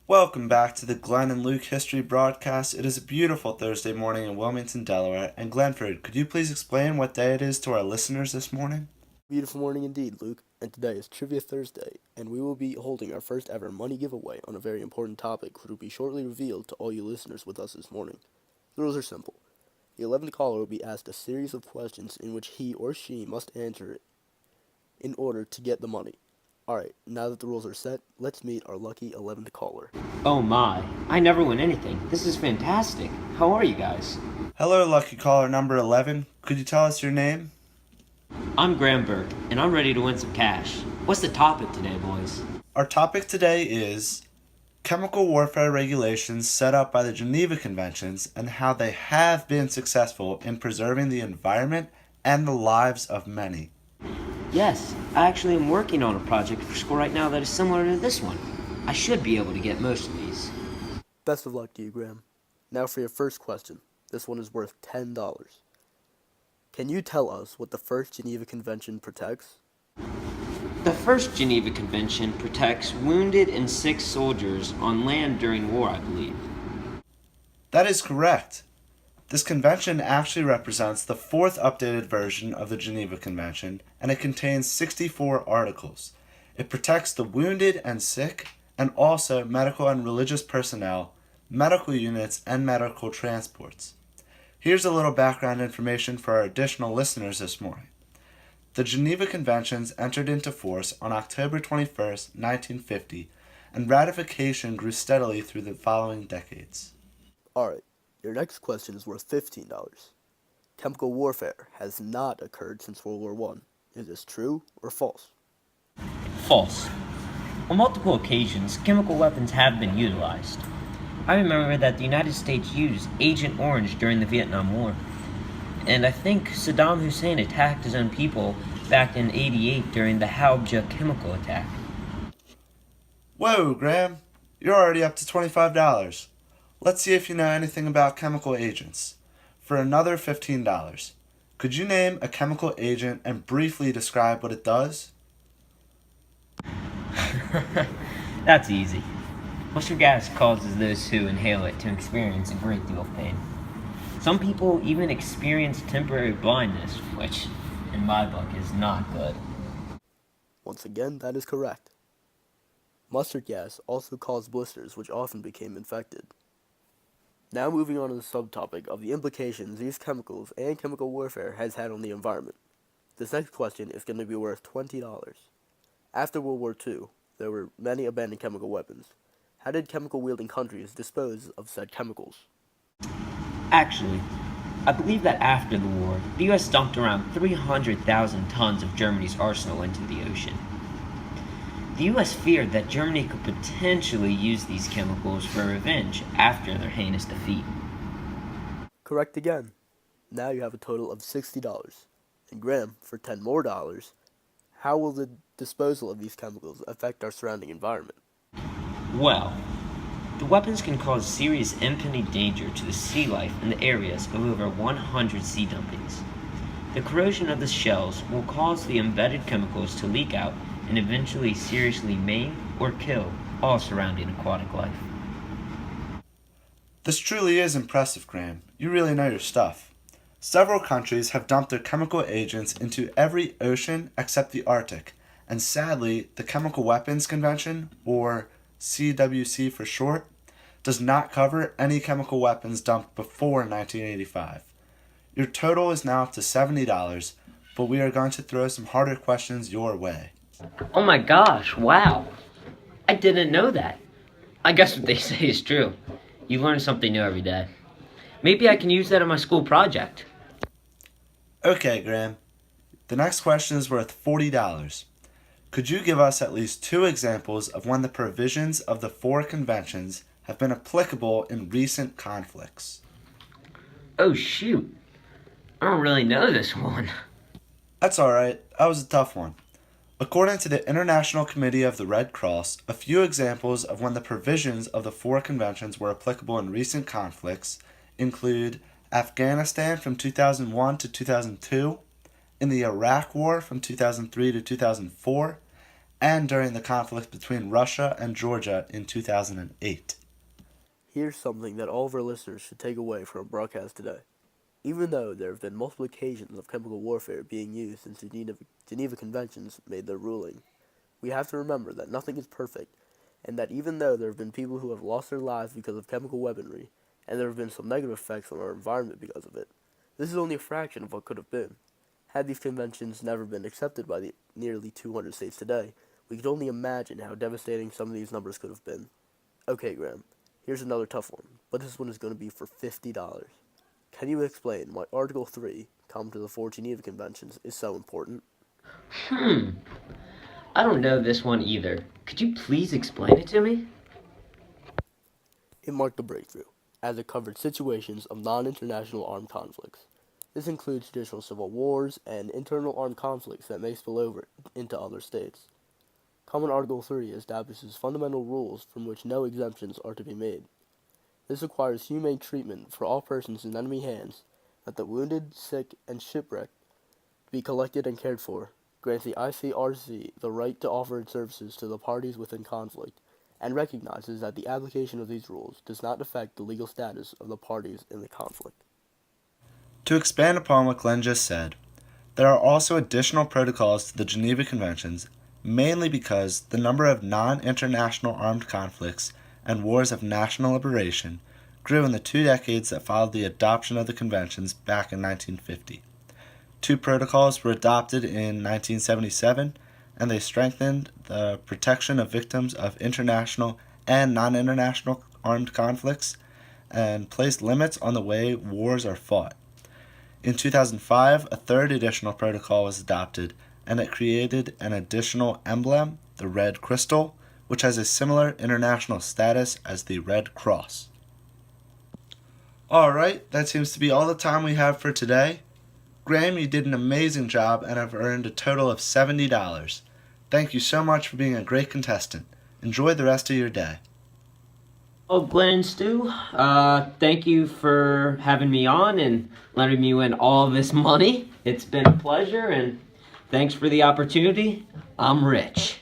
Welcome back to the Glenn and Luke History Broadcast. It is a beautiful Thursday morning in Wilmington, Delaware. And Glenford, could you please explain what day it is to our listeners this morning? Beautiful morning indeed, Luke, and today is Trivia Thursday, and we will be holding our first ever money giveaway on a very important topic which will be shortly revealed to all you listeners with us this morning. The rules are simple. The 11th caller will be asked a series of questions in which he or she must answer it in order to get the money. Alright, now that the rules are set, let's meet our lucky 11th caller. Oh my, I never win anything. This is fantastic. How are you guys? Hello, lucky caller number 11. Could you tell us your name? I'm Graham Burke, and I'm ready to win some cash. What's the topic today, boys? Our topic today is chemical warfare regulations set up by the Geneva Conventions and how they have been successful in preserving the environment and the lives of many. Yes, I actually am working on a project for school right now that is similar to this one. I should be able to get most of these. Best of luck to you, Graham. Now for your first question. This one is worth $10. Can you tell us what the first Geneva Convention protects? The first Geneva Convention protects wounded and sick soldiers on land during war, I believe. That is correct. This convention actually represents the fourth updated version of the Geneva Convention, and it contains 64 articles. It protects the wounded and sick, and also medical and religious personnel, medical units, and medical transports. Here's a little background information for our additional listeners this morning. The Geneva Conventions entered into force on October 21st, 1950, and ratification grew steadily through the following decades. Alright, your next question is worth $15. Chemical warfare has not occurred since World War One. Is this true or false? False. On multiple occasions, chemical weapons have been utilized. I remember that the United States used Agent Orange during the Vietnam War. And I think Saddam Hussein attacked his own people back in '88 during the Halabja chemical attack. Whoa, Graham, you're already up to $25. Let's see if you know anything about chemical agents. For another $15, could you name a chemical agent and briefly describe what it does? That's easy. Mustard gas causes those who inhale it to experience a great deal of pain. Some people even experience temporary blindness, which, in my book, is not good. Once again, that is correct. Mustard gas also caused blisters which often became infected. Now moving on to the subtopic of the implications these chemicals and chemical warfare has had on the environment. This next question is going to be worth $20. After World War II, there were many abandoned chemical weapons. How did chemical-wielding countries dispose of said chemicals? Actually, I believe that after the war, the US dumped around 300,000 tons of Germany's arsenal into the ocean. The US feared that Germany could potentially use these chemicals for revenge after their heinous defeat. Correct again. Now you have a total of $60. And Graham, for $10 more, how will the disposal of these chemicals affect our surrounding environment? Well, the weapons can cause serious impending danger to the sea life in the areas of over 100 sea dumpings. The corrosion of the shells will cause the embedded chemicals to leak out and eventually seriously maim or kill all surrounding aquatic life. This truly is impressive, Graham. You really know your stuff. Several countries have dumped their chemical agents into every ocean except the Arctic, and sadly, the Chemical Weapons Convention, or CWC for short, does not cover any chemical weapons dumped before 1985. Your total is now up to $70, but we are going to throw some harder questions your way. Oh my gosh, wow! I didn't know that. I guess what they say is true. You learn something new every day. Maybe I can use that in my school project. Okay, Graham. The next question is worth $40. Could you give us at least two examples of when the provisions of the four conventions have been applicable in recent conflicts? Oh shoot, I don't really know this one. That's alright, that was a tough one. According to the International Committee of the Red Cross, a few examples of when the provisions of the four conventions were applicable in recent conflicts include Afghanistan from 2001 to 2002, in the Iraq War from 2003 to 2004, and during the conflict between Russia and Georgia in 2008. Here's something that all of our listeners should take away from our broadcast today. Even though there have been multiple occasions of chemical warfare being used since the Geneva Conventions made their ruling, we have to remember that nothing is perfect, and that even though there have been people who have lost their lives because of chemical weaponry, and there have been some negative effects on our environment because of it, this is only a fraction of what could have been. Had these conventions never been accepted by the nearly 200 states today, we could only imagine how devastating some of these numbers could have been. Okay, Graham, here's another tough one, but this one is going to be for $50. Can you explain why Article 3, Common to the 4 Geneva Conventions, is so important? I don't know this one either. Could you please explain it to me? It marked a breakthrough, as it covered situations of non-international armed conflicts. This includes traditional civil wars and internal armed conflicts that may spill over into other states. Common Article 3 establishes fundamental rules from which no exemptions are to be made. This requires humane treatment for all persons in enemy hands, that the wounded, sick, and shipwrecked be collected and cared for, grants the ICRC the right to offer its services to the parties within conflict, and recognizes that the application of these rules does not affect the legal status of the parties in the conflict. To expand upon what Glenn just said, there are also additional protocols to the Geneva Conventions, mainly because the number of non-international armed conflicts and wars of national liberation grew in the 2 decades that followed the adoption of the conventions back in 1950. 2 protocols were adopted in 1977, and they strengthened the protection of victims of international and non-international armed conflicts and placed limits on the way wars are fought. In 2005, a 3rd additional protocol was adopted, and it created an additional emblem, the Red Crystal, which has a similar international status as the Red Cross. Alright, that seems to be all the time we have for today. Graham, you did an amazing job and have earned a total of $70. Thank you so much for being a great contestant. Enjoy the rest of your day. Oh, Glenn and Stu, thank you for having me on and letting me win all this money. It's been a pleasure, and thanks for the opportunity. I'm rich.